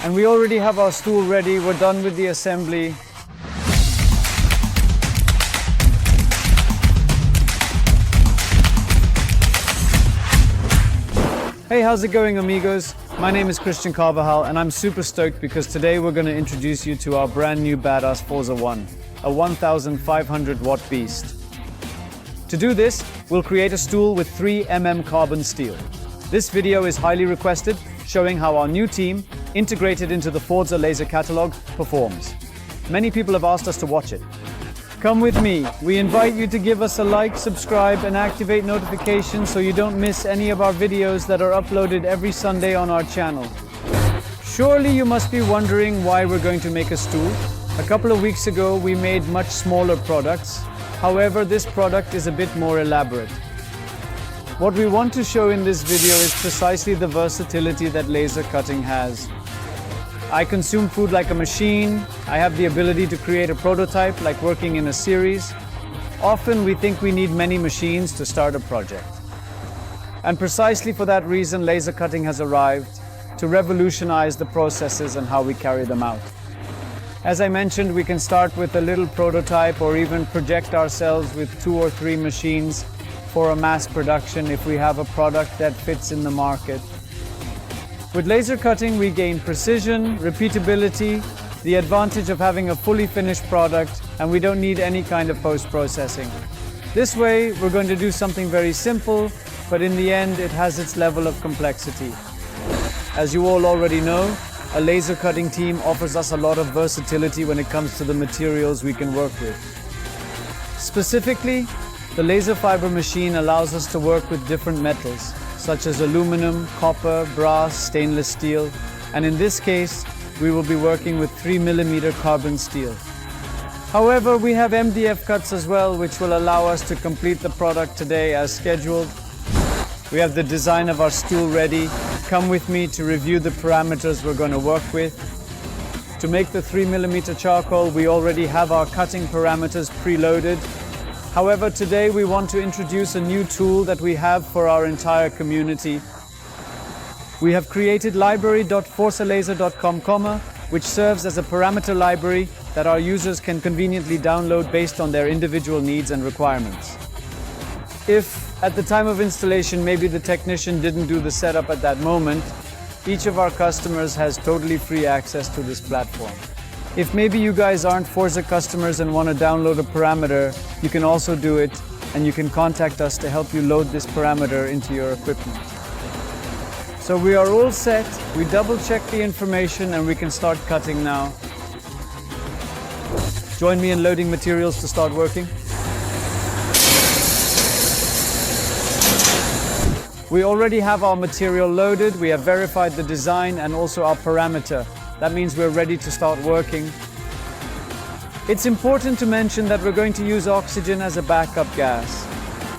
And we already have our stool ready. We're done with the assembly. Hey, how's it going, amigos? My name is Cristian Carvajal, and I'm super stoked because today we're going to introduce you to our brand new badass FORZA ONE, a 1,500 watt beast. To do this, we'll create a stool with 3 mm carbon steel. This video is highly requested, showing how our new team, integrated into the FORZA Laser catalog, performs. Many people have asked us to watch it. Come with me. We invite you to give us a like, subscribe, and activate notifications so you don't miss any of our videos that are uploaded every Sunday on our channel. Surely you must be wondering why we're going to make a stool. A couple of weeks ago, we made much smaller products. However, this product is a bit more elaborate. What we want to show in this video is precisely the versatility that laser cutting has. I consume food like a machine. I have the ability to create a prototype like working in a series. Often we think we need many machines to start a project. And precisely for that reason, laser cutting has arrived to revolutionize the processes and how we carry them out. As I mentioned, we can start with a little prototype or even project ourselves with 2 or 3 machines for a mass production if we have a product that fits in the market. With laser cutting, we gain precision, repeatability, the advantage of having a fully finished product, and we don't need any kind of post-processing. This way, we're going to do something very simple, but in the end, it has its level of complexity. As you all already know, a laser cutting team offers us a lot of versatility when it comes to the materials we can work with. Specifically, the laser fiber machine allows us to work with different metals, such as aluminum, copper, brass, stainless steel, and in this case, we will be working with 3 mm carbon steel. However, we have MDF cuts as well, which will allow us to complete the product today as scheduled. We have the design of our stool ready. Come with me to review the parameters we're going to work with. To make the 3 mm charcoal, we already have our cutting parameters preloaded. However, today we want to introduce a new tool that we have for our entire community. We have created library.forzalaser.com, which serves as a parameter library that our users can conveniently download based on their individual needs and requirements. If, at the time of installation, maybe the technician didn't do the setup at that moment, each of our customers has totally free access to this platform. If maybe you guys aren't FORZA customers and want to download a parameter, you can also do it, and you can contact us to help you load this parameter into your equipment. So we are all set, we double check the information, and we can start cutting now. Join me in loading materials to start working. We already have our material loaded, we have verified the design and also our parameter. That means we're ready to start working. It's important to mention that we're going to use oxygen as a backup gas.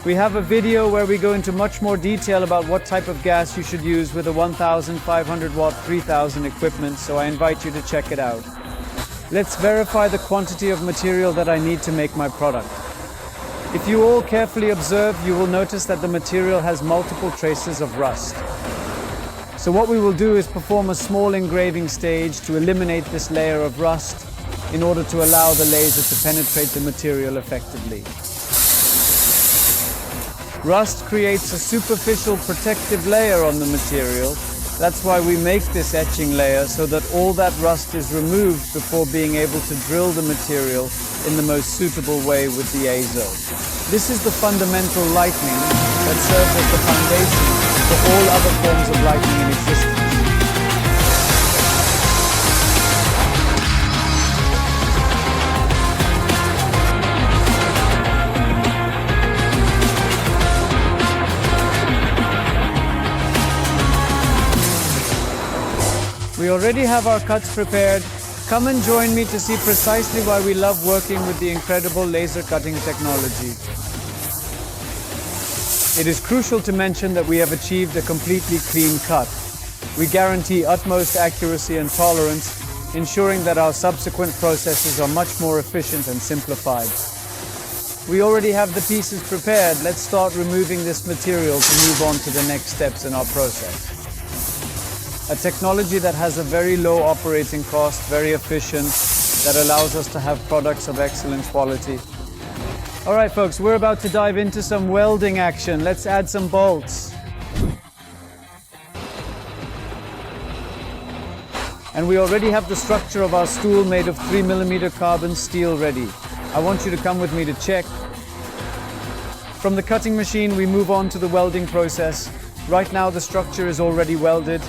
We have a video where we go into much more detail about what type of gas you should use with a 1,500 watt 3000 equipment, so I invite you to check it out. Let's verify the quantity of material that I need to make my product. If you all carefully observe, you will notice that the material has multiple traces of rust. So what we will do is perform a small engraving stage to eliminate this layer of rust in order to allow the laser to penetrate the material effectively. Rust creates a superficial protective layer on the material. That's why we make this etching layer, so that all that rust is removed before being able to drill the material in the most suitable way with the azo. This is the fundamental lightning that serves as the foundation for all other forms of lighting in existence. We already have our cuts prepared. Come and join me to see precisely why we love working with the incredible laser cutting technology. It is crucial to mention that we have achieved a completely clean cut. We guarantee utmost accuracy and tolerance, ensuring that our subsequent processes are much more efficient and simplified. We already have the pieces prepared. Let's start removing this material to move on to the next steps in our process. A technology that has a very low operating cost, very efficient, that allows us to have products of excellent quality. All right, folks, we're about to dive into some welding action. Let's add some bolts. And we already have the structure of our stool made of 3mm carbon steel ready. I want you to come with me to check. From the cutting machine, we move on to the welding process. Right now, the structure is already welded.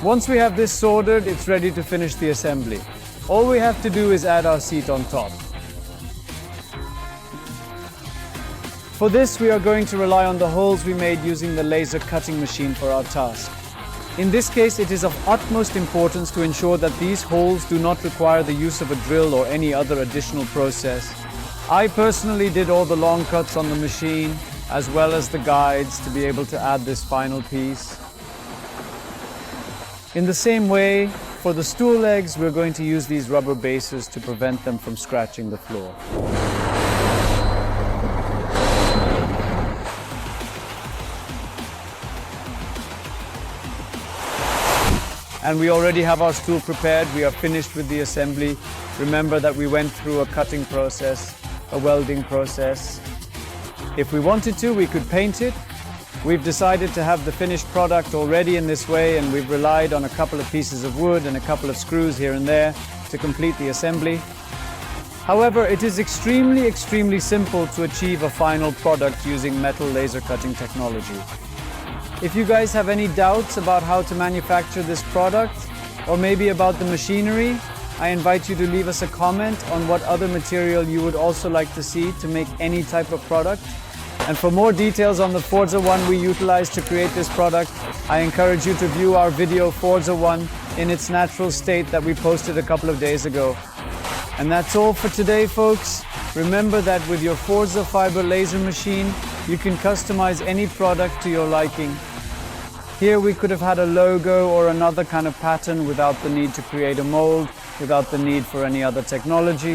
Once we have this soldered, it's ready to finish the assembly. All we have to do is add our seat on top. For this, we are going to rely on the holes we made using the laser cutting machine for our task. In this case, it is of utmost importance to ensure that these holes do not require the use of a drill or any other additional process. I personally did all the long cuts on the machine, as well as the guides to be able to add this final piece. In the same way, for the stool legs, we're going to use these rubber bases to prevent them from scratching the floor. And we already have our stool prepared. We are finished with the assembly. Remember that we went through a cutting process, a welding process. If we wanted to, we could paint it. We've decided to have the finished product already in this way, and we've relied on a couple of pieces of wood and a couple of screws here and there to complete the assembly. However, it is extremely simple to achieve a final product using metal laser cutting technology. If you guys have any doubts about how to manufacture this product, or maybe about the machinery, I invite you to leave us a comment on what other material you would also like to see to make any type of product. And for more details on the FORZA ONE we utilized to create this product, I encourage you to view our video FORZA ONE in its natural state that we posted a couple of days ago. And that's all for today, folks. Remember that with your FORZA fiber laser machine, you can customize any product to your liking. Here we could have had a logo or another kind of pattern without the need to create a mold, without the need for any other technology.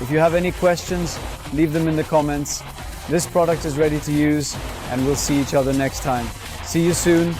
If you have any questions, leave them in the comments. This product is ready to use, and we'll see each other next time. See you soon.